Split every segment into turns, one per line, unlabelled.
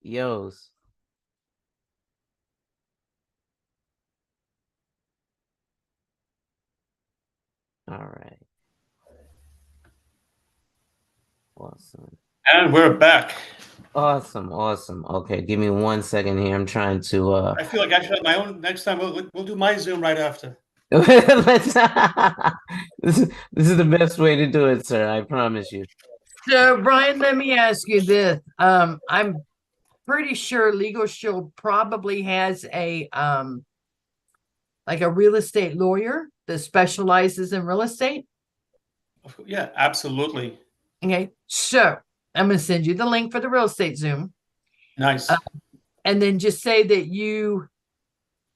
Yos. All right. Awesome.
And we're back.
Awesome. Okay, give me 1 second here. I'm trying to
I feel like I should have my own. Next time we'll do my Zoom right after.
let's this is the best way to do it, sir. I promise you.
So, Brian, let me ask you this. I'm pretty sure Legal Shield probably has a like a real estate lawyer that specializes in real estate.
Yeah, absolutely.
Okay, so I'm going to send you the link for the real estate Zoom, uh,
Nice.
and then just say that you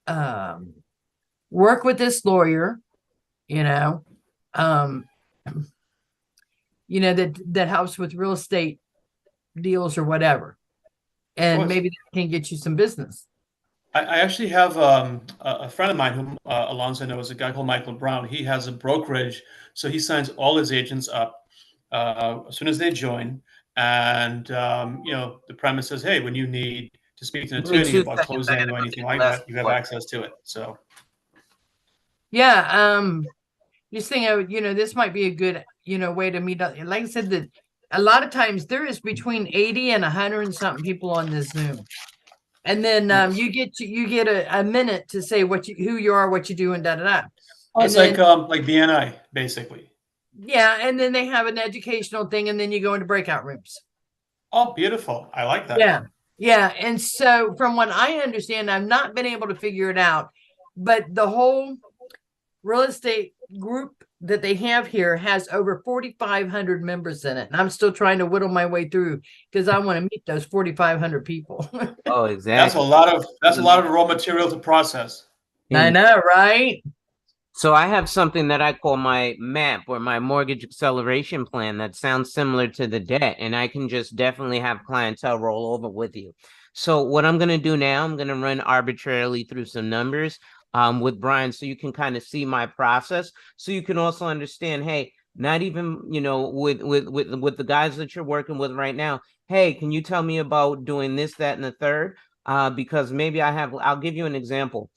um, work with this lawyer. You know, um, that helps with real estate deals or whatever,
Of
and
course.
maybe that can get you some business.
I actually have a friend of mine whom Alonzo knows, a guy called Michael Brown. He has a brokerage, so he signs all his agents up as soon as they join. And the premise is, hey, when you need to speak to an
Give me
attorney
two
about
seconds. I
closing
gotta
or
go
anything
get the
like
last
that, you have
one.
access to it. So,
Yeah, just think, this might be a good, way to meet up. Like I said, that a lot of times there is between 80 and 100 and something people on this Zoom. And then
nice.
you get a minute to say who you are, what you do, and da da da.
Oh,
And
it's
then
like BNI basically.
yeah, and then they have an educational thing, and then you go into breakout rooms.
Oh, beautiful. I like that.
Yeah. Yeah. And so from what I understand, I've not been able to figure it out, but the whole real estate group that they have here has over 4,500 members in it. And I'm still trying to whittle my way through because I want to meet those 4,500 people.
Oh, exactly.
That's a lot of raw material to process.
I
And
know, right?
so I have something that I call my MAP or my mortgage acceleration plan that sounds similar to the debt, and I can just definitely have clientele roll over with you. So what I'm gonna do now, I'm gonna run arbitrarily through some numbers with Brian so you can kind of see my process. So you can also understand, hey, not even, with the guys that you're working with right now, hey, can you tell me about doing this, that, and the third? Because maybe I'll give you an example.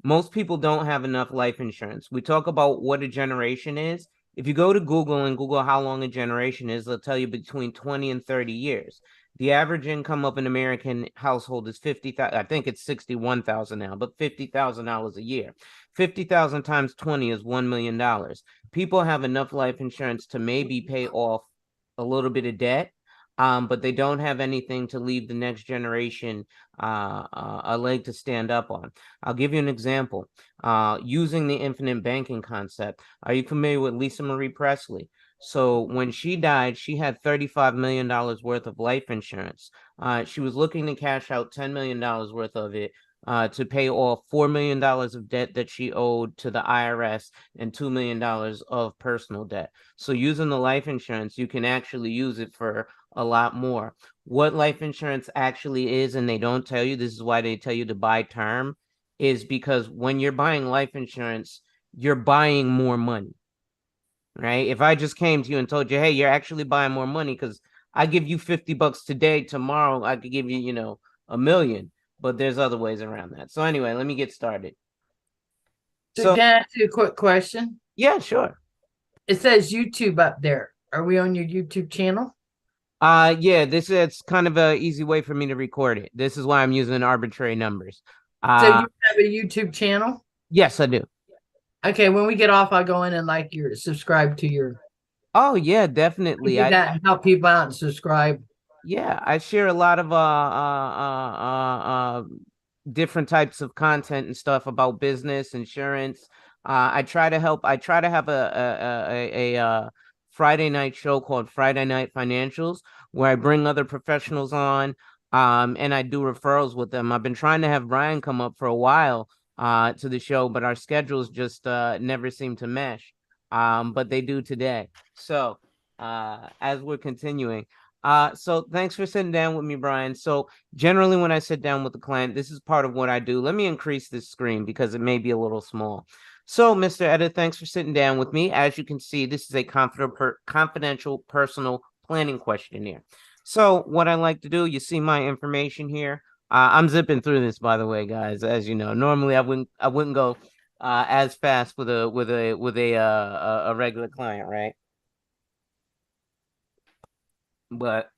Most people don't have enough life insurance. We talk about what a generation is. If you go to Google and Google how long a generation is, they'll tell you between 20 and 30 years. The average income of an American household is 50,000. I think it's 61,000 now, but $50,000 a year. 50,000 times 20 is $1 million. People have enough life insurance to maybe pay off a little bit of debt, but they don't have anything to leave the next generation a leg to stand up on. I'll give you an example. Using the infinite banking concept. Are you familiar with Lisa Marie Presley? So when she died, she had $35 million worth of life insurance. She was looking to cash out $10 million worth of it to pay off $4 million of debt that she owed to the IRS and $2 million of personal debt. So using the life insurance, you can actually use it for a lot more. What life insurance actually is, and they don't tell you, this is why they tell you to buy term, is because when you're buying life insurance, you're buying more money, right? If I just came to you and told you, hey, you're actually buying more money because I give you $50 today, tomorrow I could give you, a million, but there's other ways around that. So anyway, let me get started.
So
So
can I ask you a quick question?
yeah, sure.
It says YouTube up there. Are we on your YouTube channel?
Yeah, this is kind of a easy way for me to record it. This is why I'm using arbitrary numbers.
So
Uh
you have a YouTube channel?
yes, I do.
Okay, when we get off, I'll go in and like your subscribe to your
Oh yeah,
I
definitely.
do that and help people out and subscribe.
Yeah, I share a lot of different types of content and stuff about business, insurance. I try to have a Friday night show called Friday Night Financials where I bring other professionals on and I do referrals with them. I've been trying to have Brian come up for a while to the show, but our schedules just never seem to mesh. But they do today. So as we're continuing. So thanks for sitting down with me, Brian. So generally when I sit down with the client, this is part of what I do. Let me increase this screen because it may be a little small. So, Mr. Edit, thanks for sitting down with me. As you can see, this is a confidential personal planning questionnaire. So what I like to do, you see my information here. I'm zipping through this, by the way, guys. As you know, normally I wouldn't go as fast with a regular client, right? But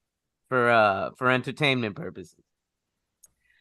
for entertainment purposes.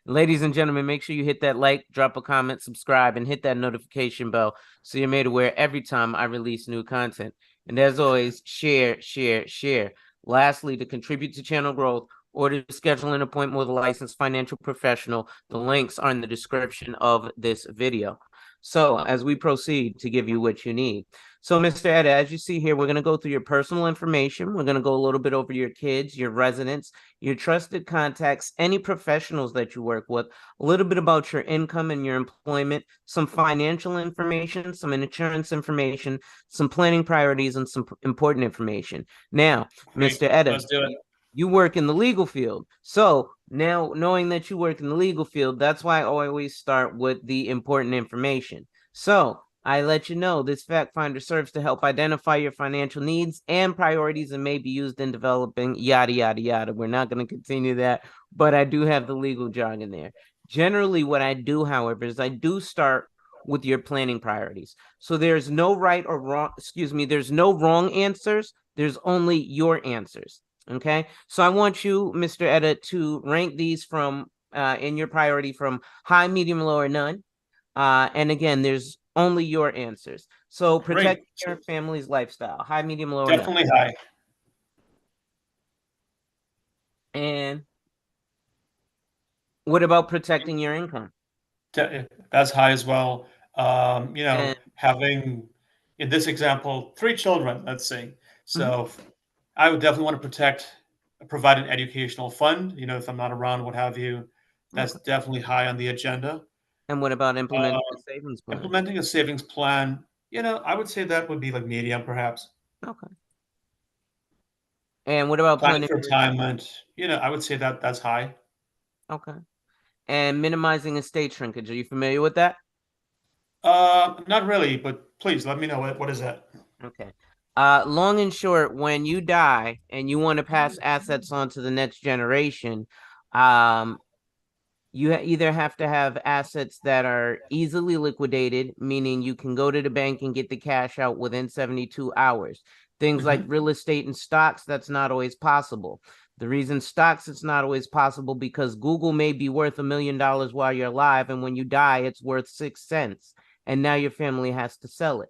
Ladies and gentlemen, make sure you hit that like, drop a comment, subscribe, and hit that notification bell so you're made aware every time I release new content. And as always, share, share, share. Lastly, to contribute to channel growth or to schedule an appointment with a licensed financial professional, the links are in the description of this video. So as we proceed to give you what you need. So, Mr. Etta, as you see here, we're going to go through your personal information. We're going to go a little bit over your kids, your residents, your trusted contacts, any professionals that you work with, a little bit about your income and your employment, some financial information, some insurance information, some planning priorities, and some important information. Now,
Great.
Mr. Etta,
Let's do it.
you work in the legal field. So now, knowing that you work in the legal field, that's why I always start with the important information. So I let you know this fact finder serves to help identify your financial needs and priorities and may be used in developing yada, yada, yada. We're not going to continue that, but I do have the legal jargon there. Generally, what I do, however, is I do start with your planning priorities. So there's no right or wrong, there's no wrong answers. There's only your answers. Okay. So I want you, Mr. Etta, to rank these from in your priority from high, medium, low, or none. And again, there's only your answers. So protect your family's lifestyle. High, medium, low, or none.
Definitely high.
And what about protecting your income?
That's high as well.
And
Having, in this example, 3 children, let's say. So
Mhm.
I would definitely want to provide an educational fund, if I'm not around, what have you. That's
Okay.
definitely high on the agenda.
And what about
Uh,
implementing a savings plan?
Implementing a savings plan, I would say that would be like medium, perhaps.
Okay. And what about
Planning
planning
for
for
retirement, I would say that that's high.
okay. And minimizing estate shrinkage. Are you familiar with that?
Not really, but please let me know what is that?
Okay. Long and short, when you die and you want to pass assets on to the next generation, um, you either have to have assets that are easily liquidated, meaning you can go to the bank and get the cash out within 72 hours. Things like
Mhm.
real estate and stocks, that's not always possible. The reason stocks, it's not always possible because Google may be worth $1 million while you're alive, and when you die, it's worth 6 cents. And now your family has to sell it.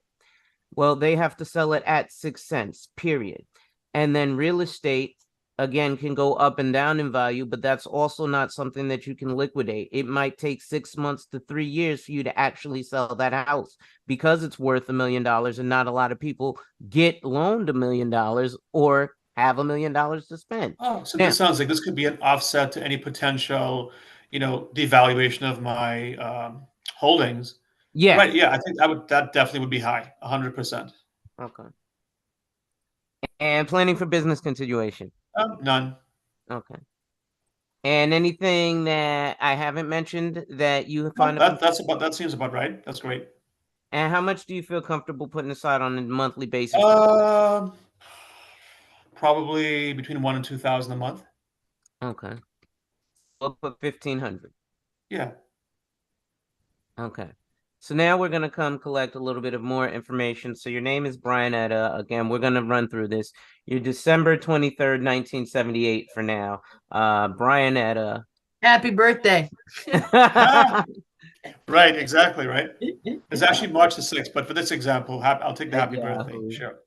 Well, they have to sell it at 6 cents, period. And then real estate, again, can go up and down in value, but that's also not something that you can liquidate. It might take 6 months to 3 years for you to actually sell that house because it's worth $1 million, and not a lot of people get loaned $1 million or have $1 million to spend.
Oh, so
Now,
this sounds like this could be an offset to any potential, devaluation of my holdings.
yeah.
Right. Yeah, I think that definitely would be high, 100%.
Okay. And planning for business continuation.
None.
Okay. And anything that I haven't mentioned that you
No,
find
that seems about right. That's great.
and how much do you feel comfortable putting aside on a monthly basis?
Um, Probably between 1 and 2 thousand a month.
Okay. We'll put 1,500.
Yeah.
Okay. So now we're gonna come collect a little bit of more information. So your name is Brian Etta. Again, we're gonna run through this. You're December 23rd, 1978 for now. Brian Etta.
Happy birthday.
Right. Exactly. Right. It's actually March the 6th, but for this example, I'll take the
At
happy birthday.
Yahoo.
Sure.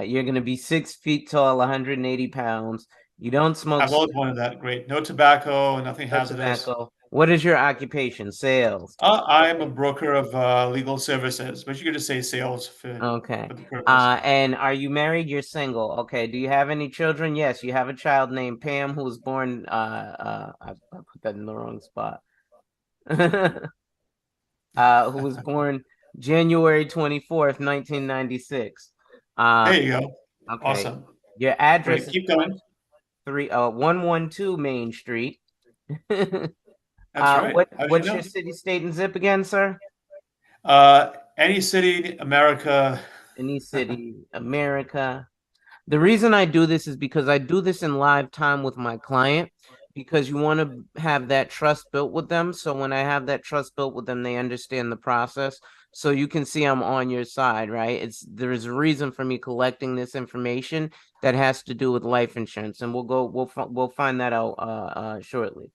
You're gonna be 6 feet tall, 180 pounds. You don't smoke
I've always wanted that. Great. No tobacco, nothing
no
hazardous.
tobacco. What is your occupation? Sales.
I'm a broker of legal services, but you could just say sales
Okay.
for the purpose.
And are you married? You're single. Okay. Do you have any children? Yes, you have a child named Pam who was born I put that in the wrong spot. Who was born January 24th, 1996.
There you go.
Okay.
Awesome.
Your address
Great.
is
Keep going.
112 Main Street.
That's right. How did you
What's
know?
your city, state, and zip again, sir?
Any city, America.
Any city, America. The reason I do this is because I do this in live time with my client because you want to have that trust built with them. So when I have that trust built with them, they understand the process. So you can see I'm on your side, right? There's a reason for me collecting this information that has to do with life insurance, and we'll find that out shortly.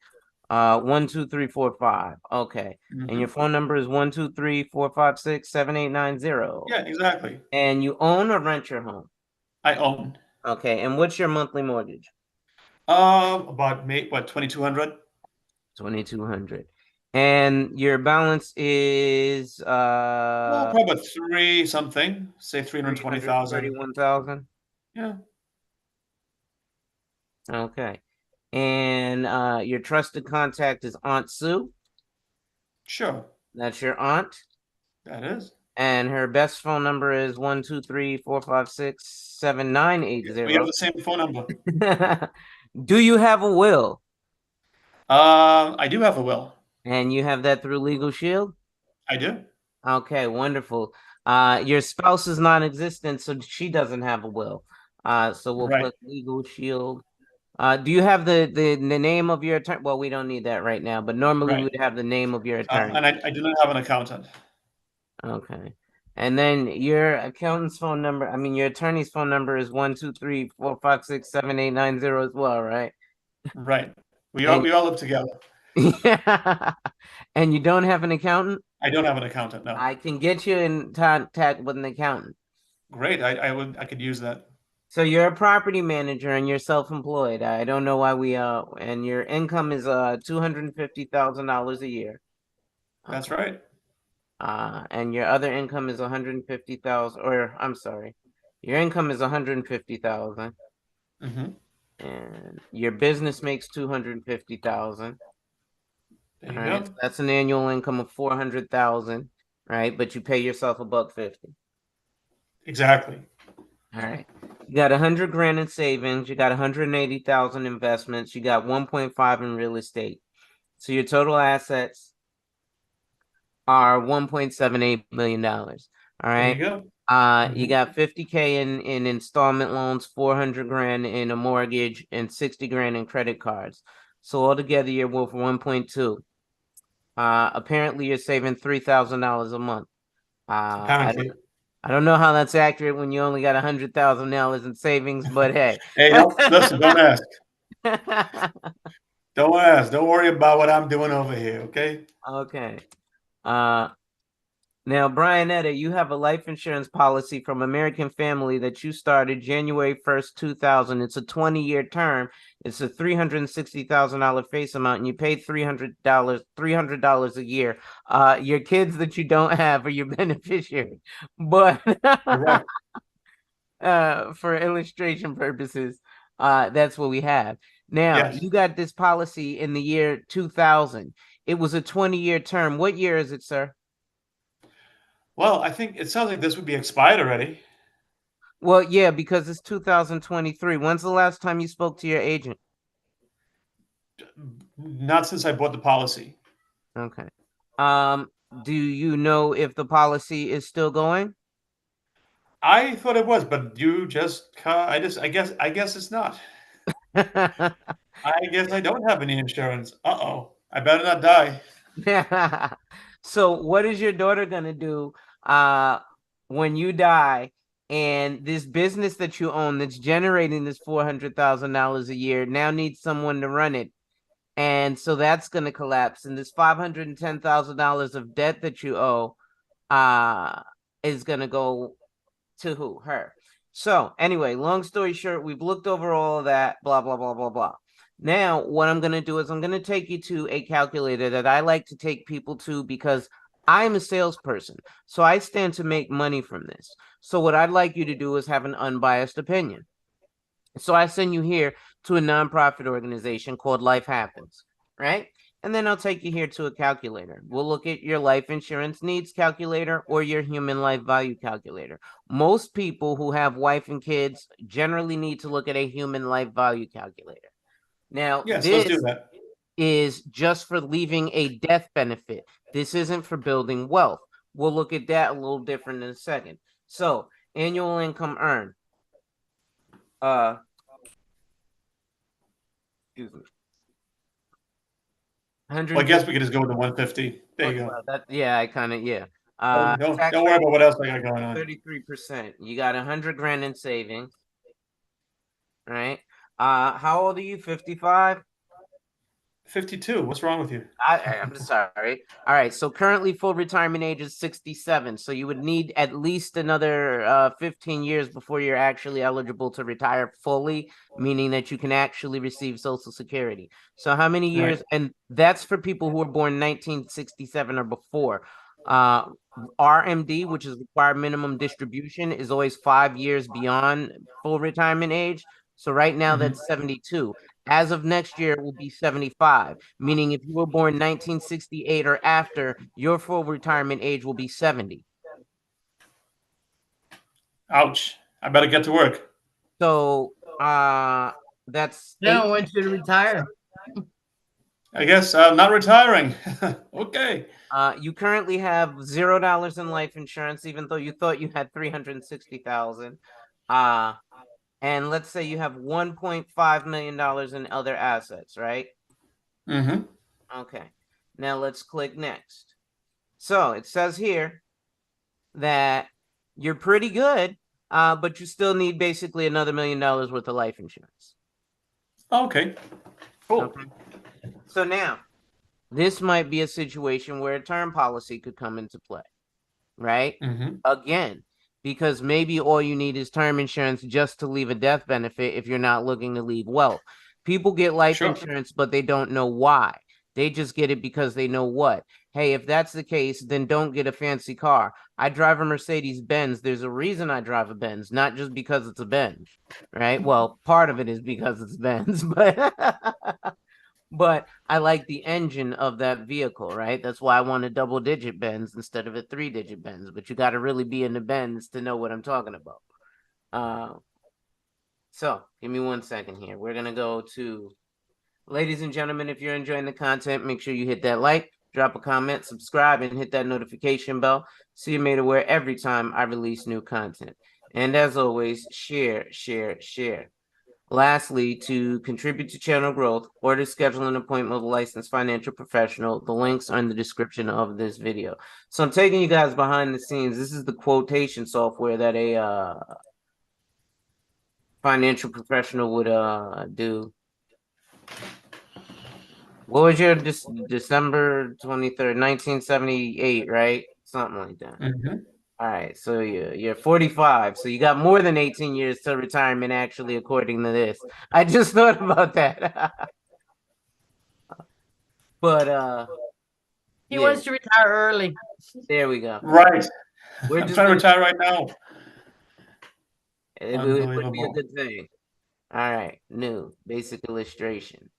12345. Okay. And your
Hmm.
phone number is 123-456-7890.
Yeah, exactly.
And you own or rent your home?
I own.
Okay, and what's your monthly mortgage?
About May, what, 2,200?
2200. And your balance is
Well, probably about three something, say 320,000.
331,000.
Yeah,
Okay. And your trusted contact is Aunt Sue.
sure.
That's your aunt.
That is.
And her best phone number is 123-456-7980.
We have the same phone number.
Do you have a will?
I do have a will.
And you have that through Legal Shield?
I do.
Okay, wonderful. Your spouse is non-existent, so she doesn't have a will. So we'll
Right.
put Legal Shield. Do you have the name of your attorney? Well, we don't need that right now, but normally
Right.
we'd have the name of your attorney.
And I do not have an accountant.
Okay. And then your accountant's phone number, I mean your attorney's phone number is 123-456-7890 as well, right?
Right.
And
We all live together.
yeah. And you don't have an accountant?
I don't have an accountant, no.
I can get you in contact with an accountant.
Great. I could use that.
So you're a property manager and you're self-employed. I don't know why and your income is $250,000 a year.
That's
Okay.
right.
And your other income is 150,000, or I'm sorry. Your income is 150,000
Hmm.
and your business makes 250,000.
There
All
you
right.
go.
So that's an annual income of 400,000, right? But you pay yourself $150.
Exactly.
All right. You got 100 grand in savings, you got 180,000 investments, you got 1.5 in real estate. So your total assets are $1.78 million. All
There you
right.
go.
You
Hmm.
got 50K in installment loans, 400 grand in a mortgage, and 60 grand in credit cards. So altogether, you're worth 1.2. Apparently, you're saving $3,000 a month. I
Apparently.
don't I don't know how that's accurate when you only got $100,000 in savings, but hey.
Hey, listen, don't ask. Don't ask. Don't worry about what I'm doing over here, okay?
Okay. Uh, Now, Brianetta, you have a life insurance policy from American Family that you started January 1st, 2000. It's a 20-year term. It's a $360,000 face amount, and you pay $300 a year. Your kids that you don't have are your beneficiary, but
Correct.
for illustration purposes, that's what we have. Now,
Yes.
you got this policy in the year 2000. It was a 20-year term. What year is it, sir?
Well, I think it sounds like this would be expired already.
Well, yeah, because it's 2023. When's the last time you spoke to your agent?
Not since I bought the policy.
Okay. Um, do you know if the policy is still going?
I thought it was, but I guess it's not. I guess I don't have any insurance. Uh-oh. I better not die.
So what is your daughter gonna do when you die and this business that you own that's generating this $400,000 a year now needs someone to run it? And so that's gonna collapse. And this $510,000 of debt that you owe is gonna go to who? Her. So anyway, long story short, we've looked over all of that, blah, blah, blah, blah, blah. Now, what I'm going to do is I'm going to take you to a calculator that I like to take people to because I'm a salesperson. So I stand to make money from this. So what I'd like you to do is have an unbiased opinion. So I send you here to a nonprofit organization called Life Happens, right? And then I'll take you here to a calculator. We'll look at your life insurance needs calculator or your human life value calculator. Most people who have wife and kids generally need to look at a human life value calculator. Now,
Yes, let's do
this
that.
is just for leaving a death benefit. This isn't for building wealth. We'll look at that a little different in a second. So, annual income earned. Uh, excuse me.
Well, I
150.
guess we could just go with the 150. There you go.
Well, that yeah, I kind of yeah.
Don't
Tax
worry
rate
about what else I got going on.
33%. You got 100 grand in savings, right? How old are you? 55?
52. What's wrong with you?
I'm sorry. All right. So currently full retirement age is 67. So you would need at least another 15 years before you're actually eligible to retire fully, meaning that you can actually receive Social Security. So how many
Right.
years? And that's for people who were born 1967 or before. Uh, RMD, which is required minimum distribution, is always 5 years beyond full retirement age. So right now
Mhm.
that's 72. As of next year, it will be 75, meaning if you were born 1968 or after, your full retirement age will be 70.
Ouch. I better get to work.
So that's
No, I
eight.
want you to retire.
I guess I'm not retiring. Okay.
You currently have $0 in life insurance, even though you thought you had 360,000. And let's say you have $1.5 million in other assets, right?
Mm-hmm.
Okay. Now let's click next. So it says here that you're pretty good, but you still need basically another $1 million worth of life insurance.
Okay. Cool.
Okay. So now, this might be a situation where a term policy could come into play, right?
Mm-hmm.
Again, because maybe all you need is term insurance just to leave a death benefit if you're not looking to leave wealth. People get life
Sure.
insurance, but they don't know why. They just get it because they know what. Hey, if that's the case, then don't get a fancy car. I drive a Mercedes Benz. There's a reason I drive a Benz, not just because it's a Benz, right? Well, part of it is because it's Benz, but I like the engine of that vehicle, right? That's why I want a double digit Benz instead of a 3-digit Benz. But you got to really be in the Benz to know what I'm talking about. So give me 1 second here. We're gonna go to, ladies and gentlemen, if you're enjoying the content, make sure you hit that like, drop a comment, subscribe, and hit that notification bell so you're made aware every time I release new content. And as always, share, share, share. Lastly, to contribute to channel growth or to schedule an appointment with a licensed financial professional, the links are in the description of this video. So I'm taking you guys behind the scenes. This is the quotation software that a financial professional would do. What was your December 23rd, 1978, right? Something like that.
Mm-hmm.
All right, so you're 45, so you got more than 18 years to retirement, actually, according to this. I just thought about that. But
He
yeah,
wants to retire early.
there we go.
Right.
We're
I'm
just
trying to
gonna,
retire right now.
it would be a
Unbelievable.
good thing. All right, new basic illustration,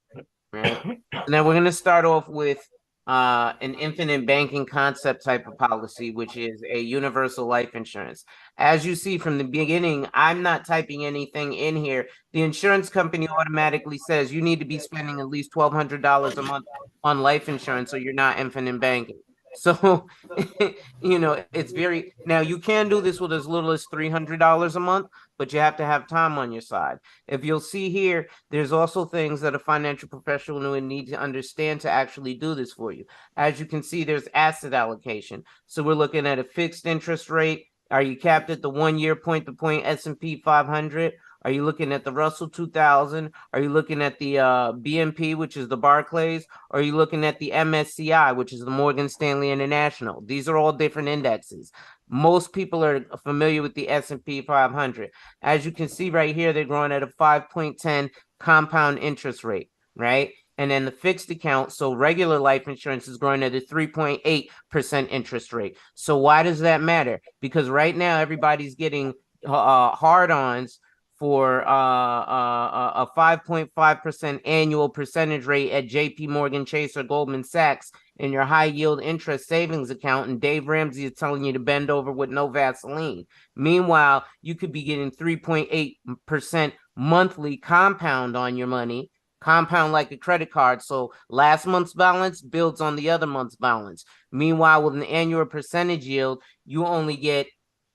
right? Now we're gonna start off with an infinite banking concept type of policy, which is a universal life insurance. As you see from the beginning, I'm not typing anything in here. The insurance company automatically says you need to be spending at least $1,200 a month on life insurance, or you're not infinite banking. So, it's very, now you can do this with as little as $300 a month, but you have to have time on your side. If you'll see here, there's also things that a financial professional would need to understand to actually do this for you. As you can see, there's asset allocation. So we're looking at a fixed interest rate. Are you capped at the 1 year point-to-point S&P 500? Are you looking at the Russell 2000? Are you looking at the BNP, which is the Barclays? Or are you looking at the MSCI, which is the Morgan Stanley International? These are all different indexes. Most people are familiar with the S&P 500. As you can see right here, they're growing at a 5.10 compound interest rate, right? And then the fixed account, so regular life insurance is growing at a 3.8% interest rate. So why does that matter? Because right now everybody's getting hard-ons for a 5.5% annual percentage rate at JP Morgan Chase or Goldman Sachs in your high yield interest savings account, and Dave Ramsey is telling you to bend over with no Vaseline. Meanwhile, you could be getting 3.8% monthly compound on your money, compound like a credit card. So last month's balance builds on the other month's balance. Meanwhile, with an annual percentage yield, you only get,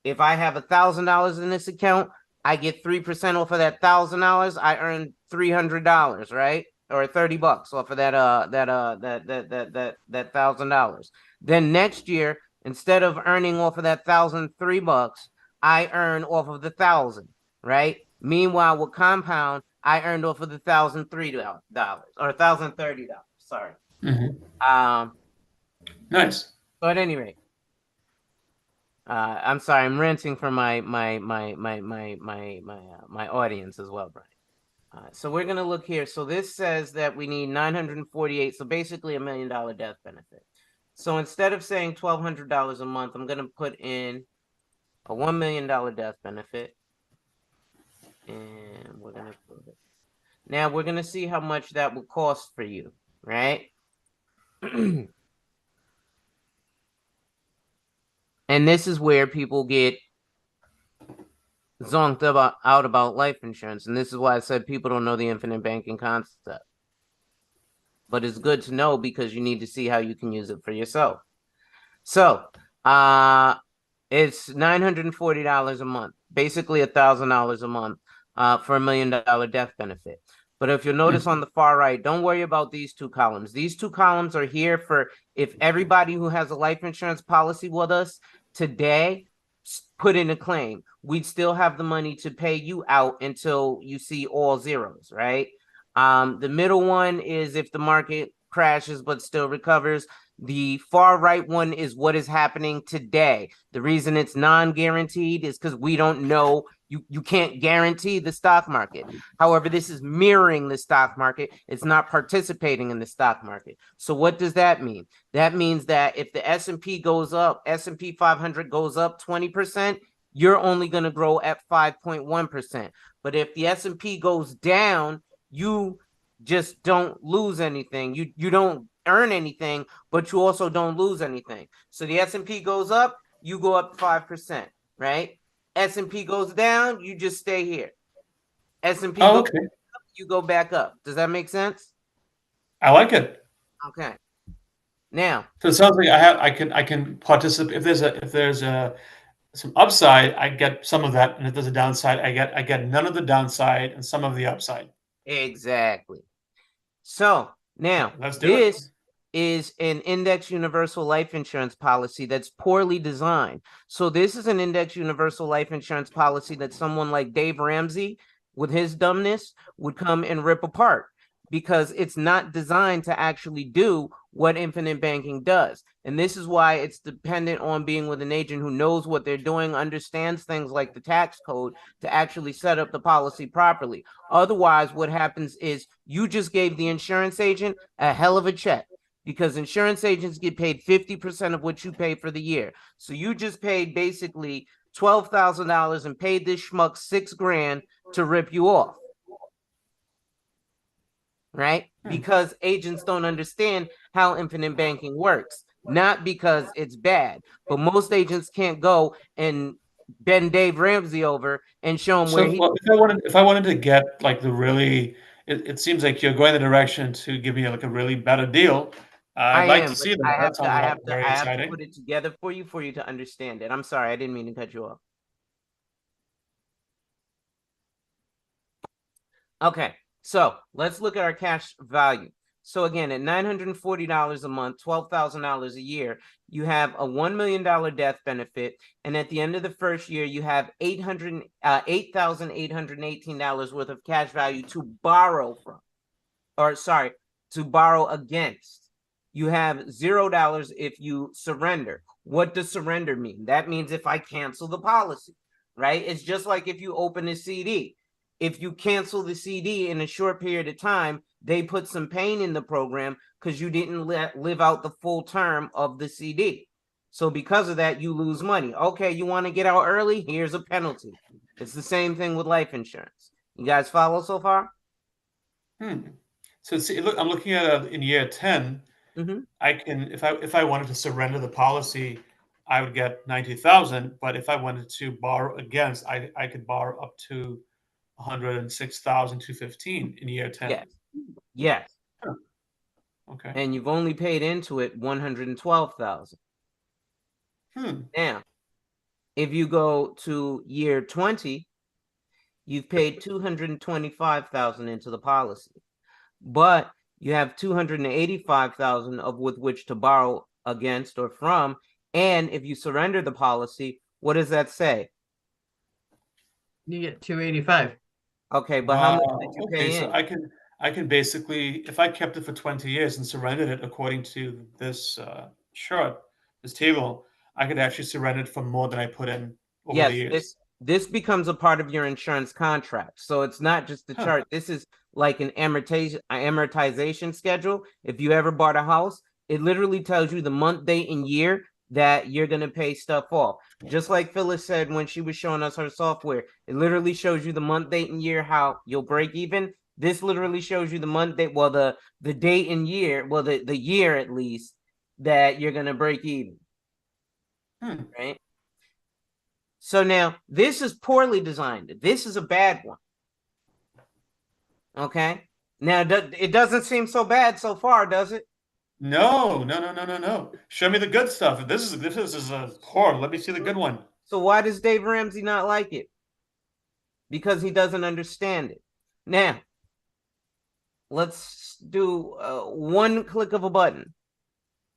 if I have $1,000 in this account, I get 3% off of that $1,000. I earn $300, right? Or $30 off of that $1,000. Then next year, instead of earning off of that $1,003, I earn off of the 1,000, right? Meanwhile, with compound, I earned off of the $1,003 or $1,030. Sorry.
Nice.
So at any rate, I'm sorry, I'm ranting for my audience as well, Brian. So we're gonna look here. So this says that we need 948. So basically $1 million death benefit. So instead of saying $1,200 a month, I'm gonna put in a $1 million death benefit, and we're gonna put it. Now we're gonna see how much that will cost for you, right? And this is where people get zonked out about life insurance. And this is why I said people don't know the infinite banking concept. But it's good to know because you need to see how you can use it for yourself. So it's $940 a month, basically $1,000 a month for $1 million death benefit. But if you'll notice on the far right, don't worry about these two columns. These two columns are here for if everybody who has a life insurance policy with us today put in a claim, we'd still have the money to pay you out until you see all zeros, right? The middle one is if the market crashes but still recovers. The far right one is what is happening today. The reason it's non-guaranteed is because we don't know. You can't guarantee the stock market. However, this is mirroring the stock market. It's not participating in the stock market. So what does that mean? That means that if the S&P goes up, S&P 500 goes up 20%, you're only going to grow at 5.1%. But if the S&P goes down, you just don't lose anything. You don't earn anything, but you also don't lose anything. So the S&P goes up, you go up 5%, right? S&P goes down, you just stay here. S&P goes up, you go back up. Does that make sense?
I like it.
Okay. Now,
so it sounds like I can participate if there's some upside, I get some of that, and if there's a downside, I get none of the downside and some of the upside.
exactly. So now
Let's do it.
this is an index universal life insurance policy that's poorly designed. So this is an index universal life insurance policy that someone like Dave Ramsey, with his dumbness, would come and rip apart because it's not designed to actually do what infinite banking does. And this is why it's dependent on being with an agent who knows what they're doing, understands things like the tax code to actually set up the policy properly. Otherwise, what happens is you just gave the insurance agent a hell of a check because insurance agents get paid 50% of what you pay for the year. So you just paid basically $12,000 and paid this schmuck $6,000 to rip you off. Right? Because agents don't understand how infinite banking works, not because it's bad. But most agents can't go and bend Dave Ramsey over and show him where he.
Well, if I wanted to get like the really, it seems like you're going the direction to give me like a really better deal. I'd like to see that. That sounds very exciting.
I have to put it together for you to understand it. I'm sorry, I didn't mean to cut you off. Okay, so let's look at our cash value. So again, at $940 a month, $12,000 a year, you have a $1 million death benefit. And at the end of the first year, you have $8,818 worth of cash value to borrow from, or sorry, to borrow against. You have $0 if you surrender. What does surrender mean? That means if I cancel the policy, right? It's just like if you open a CD. If you cancel the CD in a short period of time, they put some pain in the program because you didn't live out the full term of the CD. So because of that, you lose money. Okay, you want to get out early? Here's a penalty. It's the same thing with life insurance. You guys follow so far?
So see, look, I'm looking at in year 10. I can, if I wanted to surrender the policy, I would get 90,000. But if I wanted to borrow against, I could borrow up to 106,215 in year 10.
Yes. Yes.
Huh. Okay.
And you've only paid into it 112,000. Now, if you go to year 20, You've paid 225,000 into the policy, but you have 285,000 of with which to borrow against or from. And if you surrender the policy, what does that say?
You get 285.
Okay, but how much did
Wow.
you
Okay,
pay
so
in?
I can basically, if I kept it for 20 years and surrendered it according to this chart, this table, I could actually surrender it for more than I put in over the
Yes,
years.
this becomes a part of your insurance contract. So it's not just the
Huh.
chart. This is like an amortization schedule. If you ever bought a house, it literally tells you the month, date, and year that you're gonna pay stuff off. Just like Phyllis said when she was showing us her software, it literally shows you the month, date, and year how you'll break even. This literally shows you the month, date, well, the date and year, well, the year at least that you're gonna break even,
Hmm.
right? So now this is poorly designed. This is a bad one. Okay. Now it doesn't seem so bad so far, does it?
No, no, no, no, no, no. Show me the good stuff. This is a poor. Let me see the good one.
So why does Dave Ramsey not like it? Because he doesn't understand it. Now, let's do one click of a button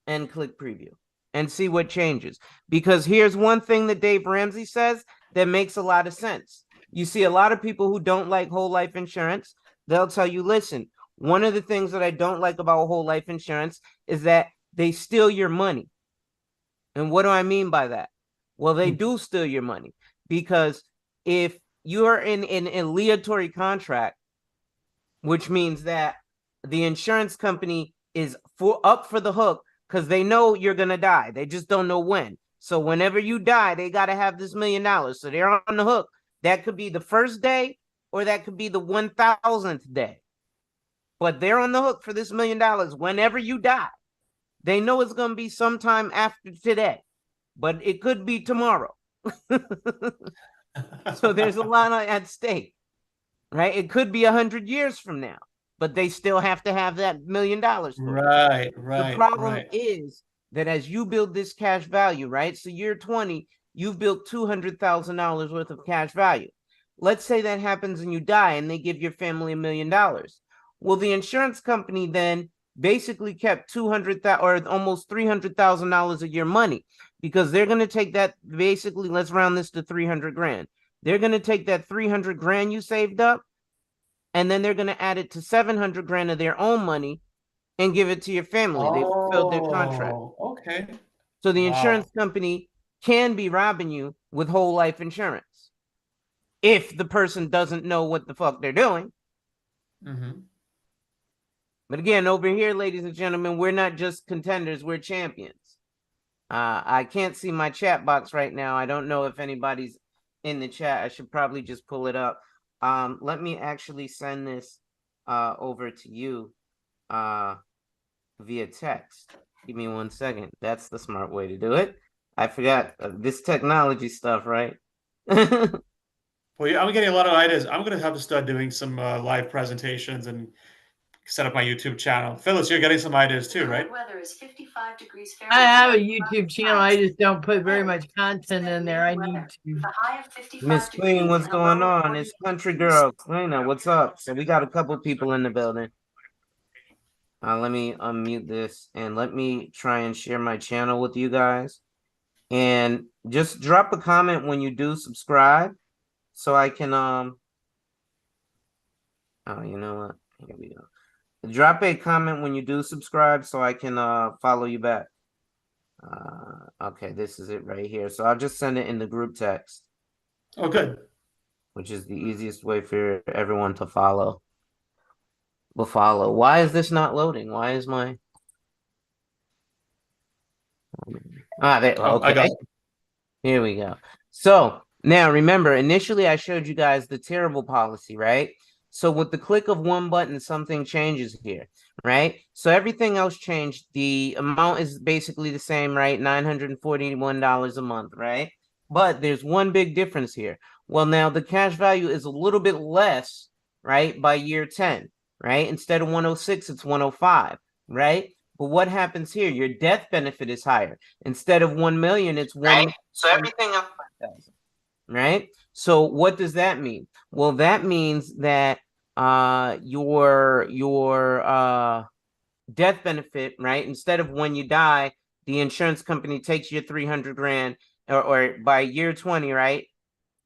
and click preview and see what changes. Because here's one thing that Dave Ramsey says that makes a lot of sense. You see a lot of people who don't like whole life insurance, they'll tell you, listen, one of the things that I don't like about whole life insurance is that they steal your money. And what do I mean by that? Well, they do steal your money because if you're in an aleatory contract, which means that the insurance company is up for the hook because they know you're gonna die. They just don't know when. So whenever you die, they gotta have this $1,000,000. So they're on the hook. That could be the first day, or that could be the 1,000th day. But they're on the hook for this $1,000,000 whenever you die. They know it's gonna be sometime after today, but it could be tomorrow. So there's a lot at stake, right? It could be 100 years from now, but they still have to have that $1,000,000 for it.
Right,
The
right,
problem
right.
is that as you build this cash value, right? So year 20, you've built $200,000 worth of cash value. Let's say that happens and you die and they give your family $1,000,000. Well, the insurance company then basically kept 200,000 or almost $300,000 of your money because they're going to take that basically, let's round this to 300 grand. They're going to take that 300 grand you saved up and then they're going to add it to 700 grand of their own money and give it to your family. They fulfilled their contract.
Oh, okay.
So the
Wow.
insurance company can be robbing you with whole life insurance if the person doesn't know what the fuck they're doing.
Mm-hmm.
But again, over here, ladies and gentlemen, we're not just contenders, we're champions. I can't see my chat box right now. I don't know if anybody's in the chat. I should probably just pull it up. Let me actually send this over to you via text. Give me 1 second. That's the smart way to do it. I forgot this technology stuff, right?
Well, yeah, I'm getting a lot of ideas. I'm gonna have to start doing some live presentations and set up my YouTube channel. Phyllis, you're getting some ideas too, right?
Weather is 55 degrees
I have a
Fahrenheit.
YouTube channel. I just don't put very much content in there. I need to.
The high of
Miss
55
Queen,
degrees
what's
and a
going
low of
on?
40
It's Country
degrees.
Girl. Lena, what's up? So we got a couple people in the building. Let me unmute this and let me try and share my channel with you guys. And just drop a comment when you do subscribe so I can oh, you know what? Here we go. Drop a comment when you do subscribe so I can follow you back. Okay, this is it right here. So I'll just send it in the group text,
Oh, good.
which is the easiest way for everyone to follow. Will follow. Why is this not loading? Why is my there?
Oh, I got
Okay.
it.
Here we go. So now remember, initially I showed you guys the terrible policy, right? So with the click of one button, something changes here, right? So everything else changed. The amount is basically the same, right? $941 a month, right? But there's one big difference here. Well, now the cash value is a little bit less, right? By year 10, right? Instead of 106, it's 105, right? But what happens here? Your death benefit is higher. Instead of 1 million, it's
Right?
1
So everything else.
thousand. right? So what does that mean? Well, that means that your death benefit, right? Instead of when you die, the insurance company takes your 300 grand, or by year 20, right?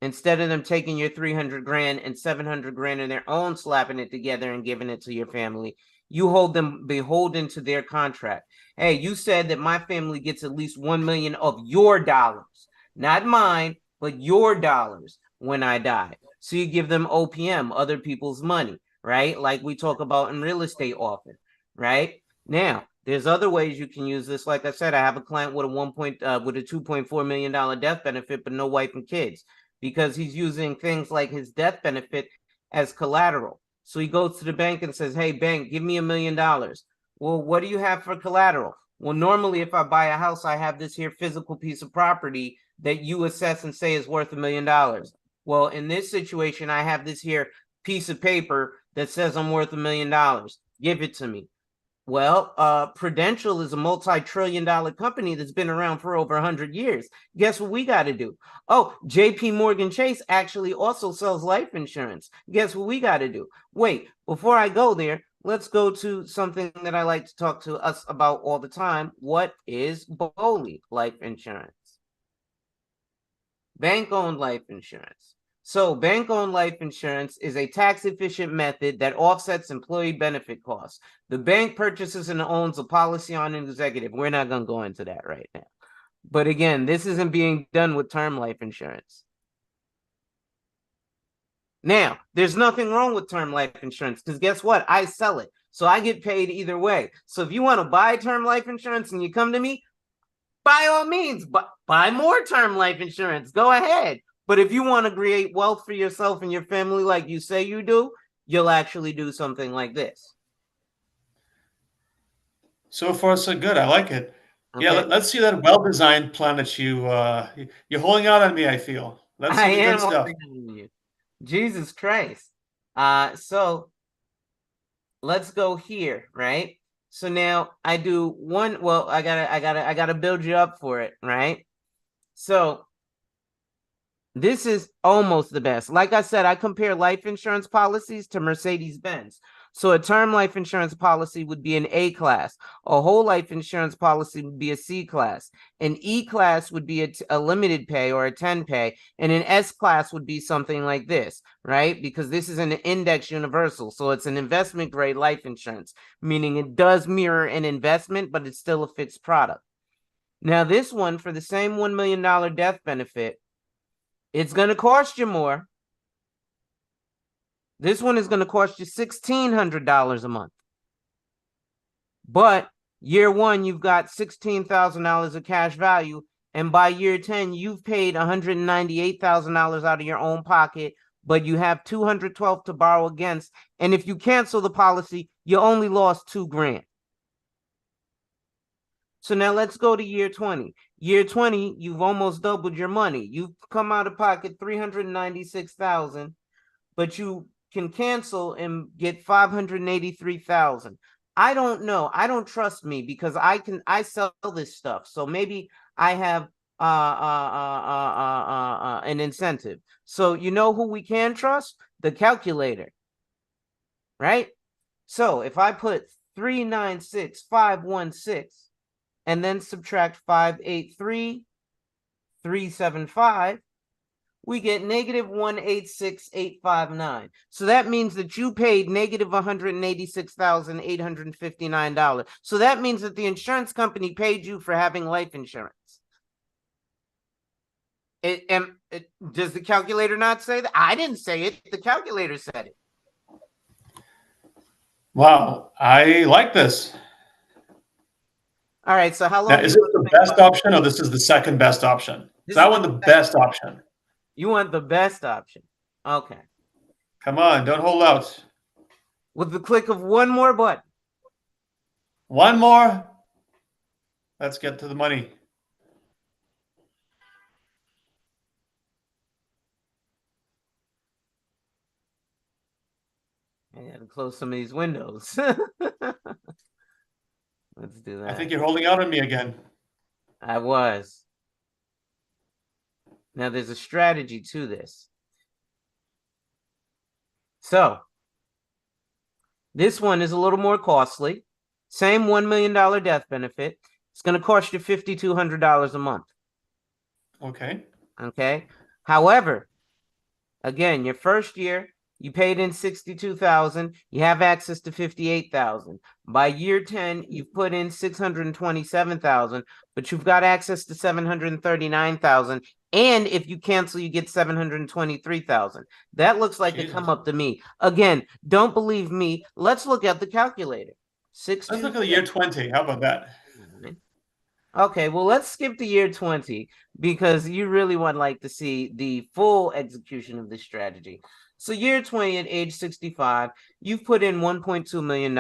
Instead of them taking your 300 grand and 700 grand in their own, slapping it together and giving it to your family, you hold them beholden to their contract. Hey, you said that my family gets at least 1 million of your dollars, not mine, but your dollars when I die. So you give them OPM, other people's money, right? Like we talk about in real estate often, right? Now, there's other ways you can use this. Like I said, I have a client with a $2.4 million death benefit, but no wife and kids, because he's using things like his death benefit as collateral. So he goes to the bank and says, hey, bank, give me $1 million. Well, what do you have for collateral? Well, normally, if I buy a house, I have this here physical piece of property that you assess and say is worth $1 million. Well, in this situation, I have this here piece of paper that says I'm worth $1 million. Give it to me. Well, Prudential is a multi-trillion-dollar company that's been around for over 100 years. Guess what we got to do? Oh, JP Morgan Chase actually also sells life insurance. Guess what we got to do? Wait, before I go there, let's go to something that I like to talk to us about all the time. What is BOLI life insurance? Bank-owned life insurance. So bank-owned life insurance is a tax-efficient method that offsets employee benefit costs. The bank purchases and owns a policy on an executive. We're not going to go into that right now. But again, this isn't being done with term life insurance. Now, there's nothing wrong with term life insurance because guess what? I sell it. So I get paid either way. So if you want to buy term life insurance and you come to me, by all means, buy more term life insurance. Go ahead. But if you want to create wealth for yourself and your family like you say you do, you'll actually do something like this.
So far, so good. I like it. Yeah,
Okay.
let's see that well-designed plan that you're holding out on me, I feel. Let's
I
see the good
am
stuff.
holding you. Jesus Christ. So let's go here, right? So now I do one. Well, I gotta build you up for it, right? So this is almost the best. Like I said, I compare life insurance policies to Mercedes-Benz. So a term life insurance policy would be an A class. A whole life insurance policy would be a C class. An E class would be a limited pay or a 10 pay. And an S class would be something like this, right? Because this is an index universal. So it's an investment grade life insurance, meaning it does mirror an investment, but it's still a fixed product. Now, this one, for the same $1 million death benefit, it's going to cost you more. This one is going to cost you $1,600 a month. But year one, you've got $16,000 of cash value. And by year 10, you've paid $198,000 out of your own pocket, but you have $212 to borrow against. And if you cancel the policy, you only lost $2 grand. So now let's go to year 20. Year 20, you've almost doubled your money. You've come out of pocket $396,000, but you can cancel and get $583,000. I don't know. I don't trust me because I sell this stuff. So maybe I have an incentive. So you know who we can trust? The calculator, right? So if I put 396,516 and then subtract 583,375, we get negative 186,859. So that means that you paid negative $186,859. So that means that the insurance company paid you for having life insurance. Does the calculator not say that? I didn't say it. The calculator said it.
Wow, I like this.
All right. So how long
Now,
do
is
you
this
want to
the
think
best
about it?
option or this is the second best option?
This
So I
is
want
the
the
best.
best option.
You want the best option. Okay.
Come on, don't hold out.
With the click of one more button.
One more. Let's get to the money.
I gotta close some of these windows. Let's do
I think
that.
you're holding out on me again.
I was. Now, there's a strategy to this. So, this one is a little more costly. Same $1 million death benefit. It's going to cost you $5,200 a month.
Okay.
Okay. However, again, your first year, you paid in 62,000. You have access to 58,000. By year 10, you've put in 627,000, but you've got access to 739,000. And if you cancel, you get 723,000. That looks like a come up to me. Again, don't believe me. Let's look at the calculator.
Let's look at the year 20. How about that?
Okay, well, let's skip the year 20 because you really would like to see the full execution of this strategy. So year 20 at age 65, you've put in $1.2 million,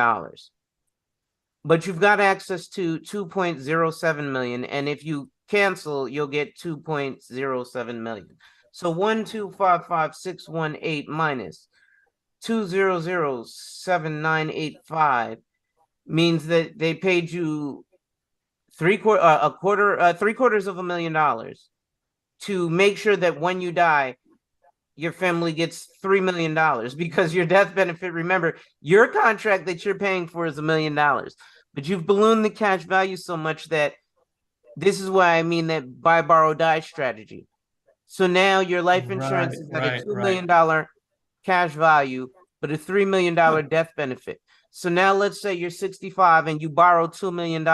but you've got access to 2.07 million. And if you cancel, you'll get 2.07 million. So 1255618 minus 2007985 means that they paid you $750,000 to make sure that when you die, your family gets $3 million because your death benefit, remember, your contract that you're paying for is $1 million, but you've ballooned the cash value so much that this is why I mean that buy, borrow, die strategy. So now your life insurance is at a $2 million cash value, but a $3 million death benefit. So now let's say you're 65 and you borrow $2 million.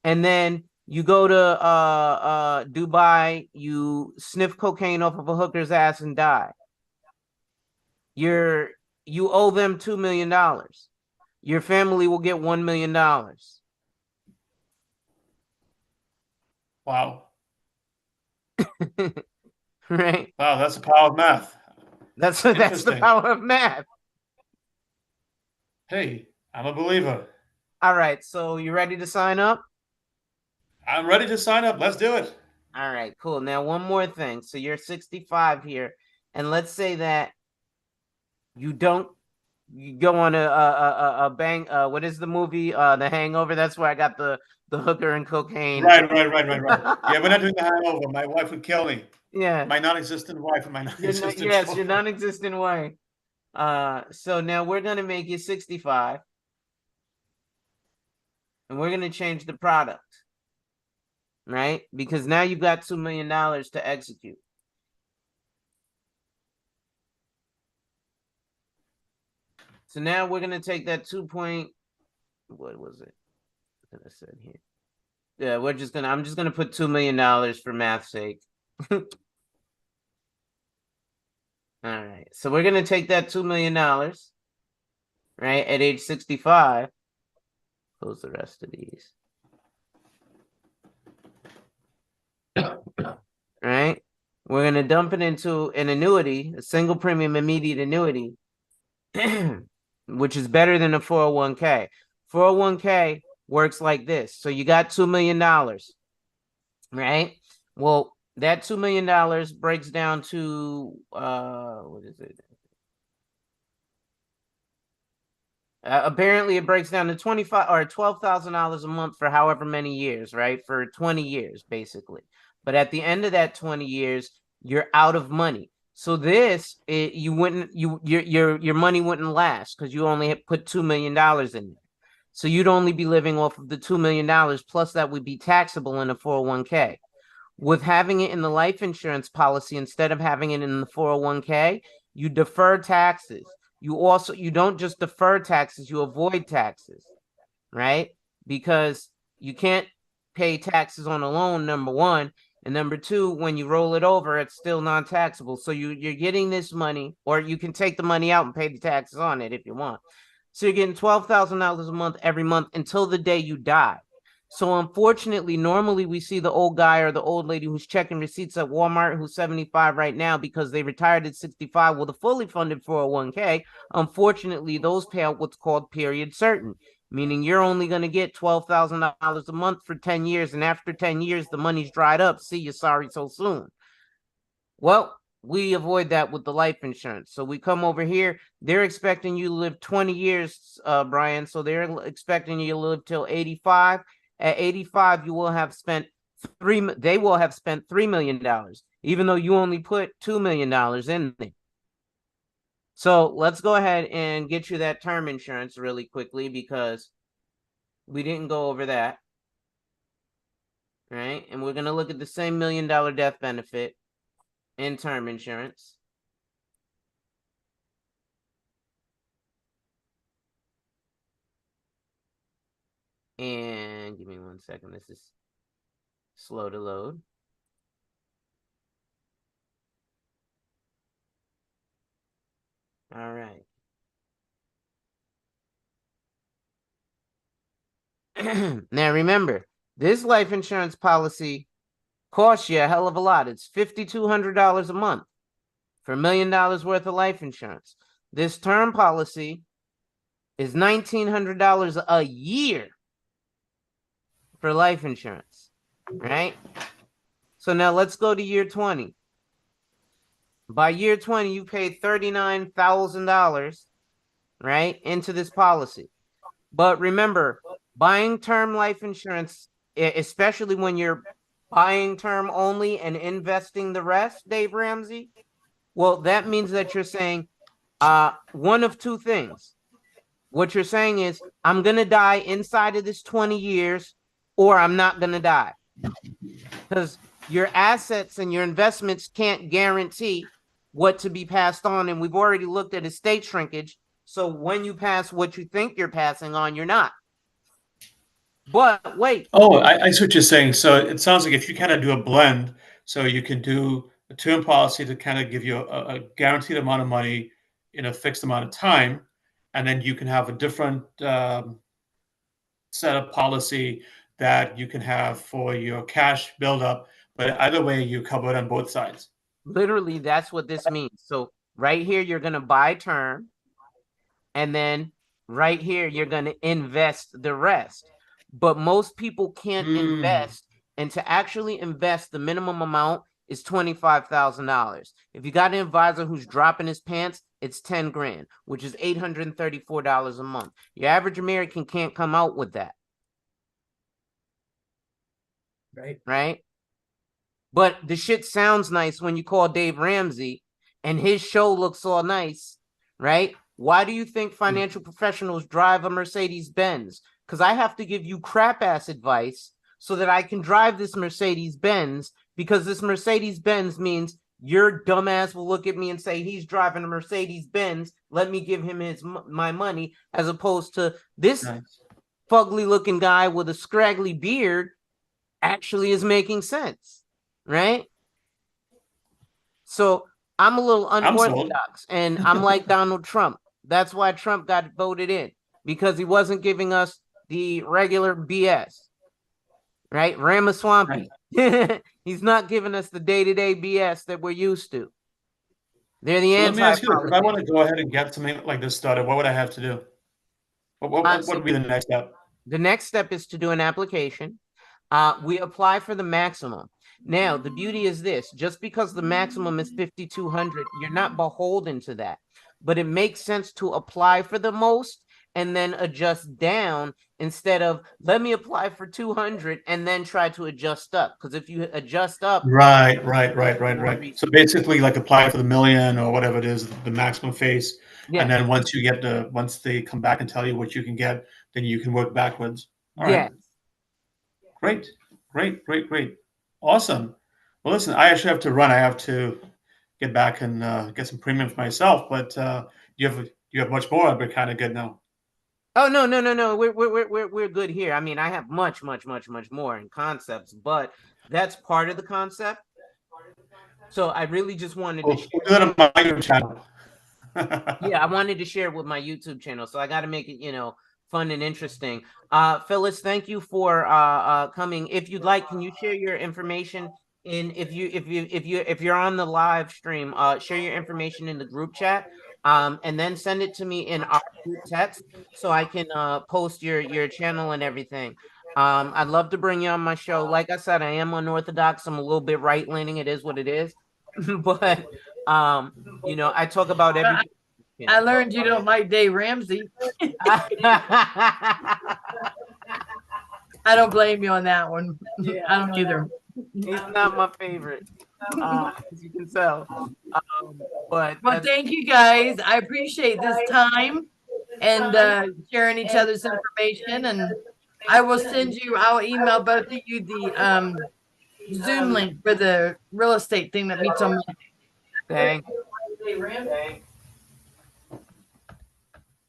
And then you go to Dubai, you sniff cocaine off of a hooker's ass and die. You owe them $2 million. Your family will get $1 million.
Wow.
Right?
Wow, that's the power of math.
That's the power of math.
Hey, I'm a believer.
All right, so you ready to sign up?
I'm ready to sign up. Let's do it.
All right, cool. Now, one more thing. So you're 65 here, and let's say that you go on a bang. What is the movie? The Hangover. That's where I got the hooker and cocaine.
Right. Yeah, we're not doing the Hangover. My wife would kill me.
Yeah.
My non-existent wife and my non-existent
Yes, your non-existent wife. So now we're gonna make you 65, and we're gonna change the product. Right? Because now you've got $2 million to execute. So now we're going to take that what was it that I said here? Yeah, I'm just going to put $2 million for math's sake. All right. So we're going to take that $2 million, right, at age 65. Close the rest of these. Right? We're going to dump it into an annuity, a single premium immediate annuity, which is better than a 401k. 401k works like this. So you got $2 million, right? Well, that $2 million breaks down to, what is it? Apparently it breaks down to $25,000 or $12,000 a month for however many years, right? For 20 years, basically. But at the end of that 20 years, you're out of money. So your money wouldn't last because you only put $2 million in there. So you'd only be living off of the $2 million, plus that would be taxable in a 401k. With having it in the life insurance policy instead of having it in the 401k, you defer taxes. You don't just defer taxes, you avoid taxes, right? Because you can't pay taxes on a loan, number one. And number two, when you roll it over, it's still non-taxable. So you're getting this money, or you can take the money out and pay the taxes on it if you want. So you're getting $12,000 a month every month until the day you die. So unfortunately, normally we see the old guy or the old lady who's checking receipts at Walmart who's 75 right now because they retired at 65 with a fully funded 401k. Unfortunately, those pay out what's called period certain, meaning you're only going to get $12,000 a month for 10 years. And after 10 years, the money's dried up. See you, sorry, so soon. Well, we avoid that with the life insurance. So we come over here. They're expecting you to live 20 years, Brian. So they're expecting you to live till 85. At 85, you will have spent they will have spent $3 million, even though you only put $2 million in there. So let's go ahead and get you that term insurance really quickly because we didn't go over that. Right? And we're going to look at the same $1 million death benefit in term insurance. And give me 1 second. This is slow to load. All right. Now remember, this life insurance policy costs you a hell of a lot. It's $5,200 a month for $1 million worth of life insurance. This term policy is $1,900 a year for life insurance, right? So now let's go to year 20. By year 20, you paid $39,000, right, into this policy. But remember, buying term life insurance, especially when you're buying term only and investing the rest, Dave Ramsey, well, that means that you're saying one of two things. What you're saying is, I'm going to die inside of this 20 years, or I'm not going to die. Because your assets and your investments can't guarantee what to be passed on. And we've already looked at estate shrinkage. So when you pass what you think you're passing on, you're not. But wait.
Oh, I see what you're saying. So it sounds like if you kind of do a blend, so you can do a term policy to kind of give you a guaranteed amount of money in a fixed amount of time, and then you can have a different set of policy that you can have for your cash buildup. But either way, you cover it on both sides.
Literally, that's what this means. So right here, you're going to buy term. And then right here, you're going to invest the rest. But most people can't invest. And to actually invest, the minimum amount is $25,000. If you got an advisor who's dropping his pants, it's 10 grand, which is $834 a month. Your average American can't come out with that. Right? But the shit sounds nice when you call Dave Ramsey and his show looks all nice, right? Why do you think financial professionals drive a Mercedes Benz? Because I have to give you crap ass advice so that I can drive this Mercedes Benz, because this Mercedes Benz means your dumbass will look at me and say, he's driving a Mercedes Benz, let me give him my money, as opposed to this fugly looking guy with a scraggly beard actually is making sense, right? So I'm a little unorthodox, and I'm like Donald Trump. That's why Trump got voted in, because he wasn't giving us the regular BS, right? Ramaswamy. Right. He's not giving us the day-to-day BS that we're used to. They're the
Let me ask you, if I want to go ahead and get something like this started, what would I have to do? What would be the next step?
The next step is to do an application. We apply for the maximum. Now, the beauty is this: just because the maximum is 5,200, you're not beholden to that. But it makes sense to apply for the most and then adjust down, instead of let me apply for 200 and then try to adjust up. Because if you adjust up,
right. So basically, like apply for the million or whatever it is, the maximum phase, and then once they come back and tell you what you can get, then you can work backwards. All right. Great. Awesome. Well, listen, I actually have to run. I have to get back and get some premium for myself. But you have much more. I've been kind of good now.
Oh no. We're good here. I mean, I have much more in concepts, but that's part of the concept. So I really just wanted to share
do that on my YouTube channel.
Yeah, I wanted to share it with my YouTube channel, so I got to make it, fun and interesting. Phyllis, thank you for coming. If you'd like, can you share your information if you're on the live stream, share your information in the group chat, and then send it to me in our group text so I can post your channel and everything. I'd love to bring you on my show. Like I said, I am unorthodox. I'm a little bit right-leaning. It is what it is. But I talk about everything.
I learned you don't like Dave Ramsey. I don't blame you on that one.
Yeah,
I don't either.
he's not my favorite, as you can tell. But
Well, thank you guys. I appreciate this time and sharing each other's information. And I'll email both of you the Zoom link for the real estate thing that meets on Monday.
thank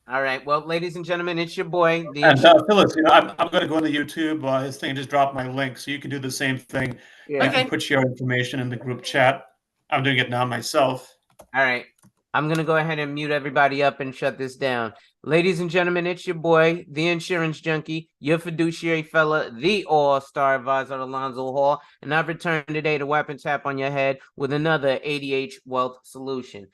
All right. Well, ladies and gentlemen, it's your boy, the
And Phyllis, I'm going to go into YouTube. His thing just dropped my link, so you can do the same thing.
Yeah.
You
Okay.
can put your information in the group chat. I'm doing it now myself.
All right. I'm going to go ahead and mute everybody up and shut this down. Ladies and gentlemen, it's your boy, the insurance junkie, your fiduciary fella, the all-star advisor, Alonzo Hall, and I've returned today to wipe and tap on your head with another ADH wealth solution.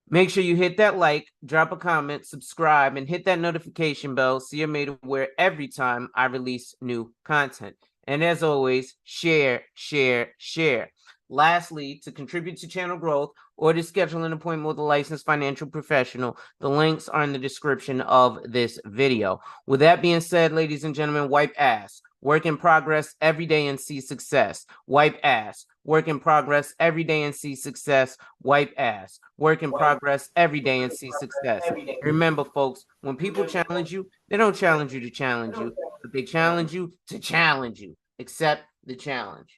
Make sure you hit that like, drop a comment, subscribe, and hit that notification bell so you're made aware every time I release new content. And as always, share, share, share. Lastly, to contribute to channel growth or to schedule an appointment with a licensed financial professional, the links are in the description of this video. With that being said, ladies and gentlemen, wipe ass. Work in progress every day and see success. Wipe ass. Work in progress every day and see success. Wipe ass. Work in progress every day and see success. Remember, folks, when people challenge you, they don't challenge you to challenge you, but they challenge you to challenge you. Accept the challenge.